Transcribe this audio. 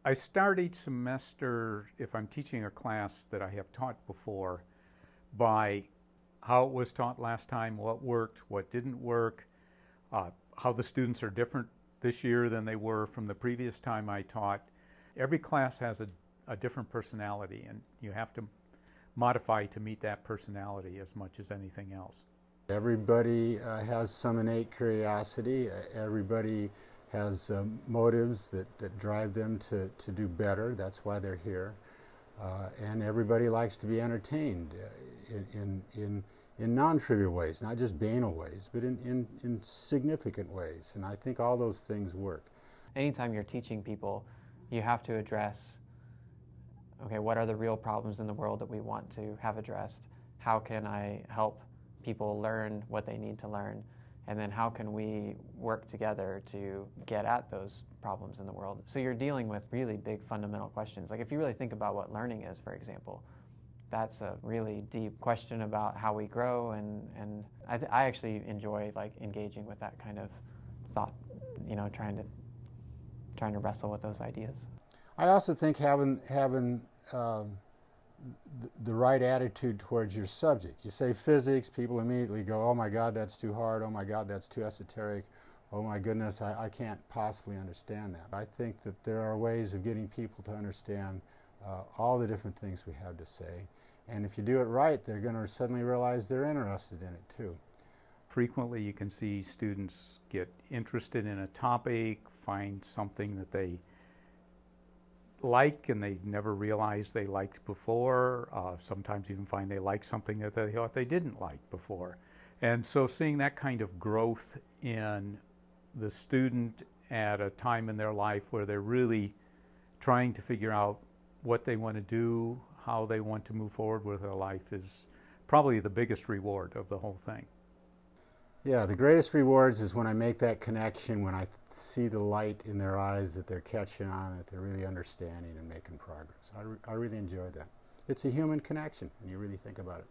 I start each semester, if I'm teaching a class that I have taught before, by how it was taught last time, what worked, what didn't work, how the students are different this year than they were from the previous time I taught. Every class has a different personality, and you have to modify to meet that personality as much as anything else. Everybody has some innate curiosity. Everybody has motives that drive them to do better. That's why they're here. And everybody likes to be entertained in non-trivial ways, not just banal ways, but in significant ways. And I think all those things work. Anytime you're teaching people, you have to address, okay, what are the real problems in the world that we want to have addressed? How can I help people learn what they need to learn? And then how can we work together to get at those problems in the world? So you're dealing with really big fundamental questions. Like if you really think about what learning is, for example, that's a really deep question about how we grow, and I actually enjoy like engaging with that kind of thought, you know, trying to wrestle with those ideas. I also think having the right attitude towards your subject. You say physics, people immediately go, oh my God, that's too hard, oh my God, that's too esoteric, oh my goodness, I can't possibly understand that. I think that there are ways of getting people to understand all the different things we have to say, and if you do it right, they're going to suddenly realize they're interested in it too. Frequently you can see students get interested in a topic, find something that they like and they never realized they liked before. Sometimes even find they like something that they thought they didn't like before. And so seeing that kind of growth in the student at a time in their life where they're really trying to figure out what they want to do, how they want to move forward with their life, is probably the biggest reward of the whole thing. Yeah, the greatest rewards is when I make that connection, when I see the light in their eyes that they're catching on, that they're really understanding and making progress. I really enjoy that. It's a human connection when you really think about it.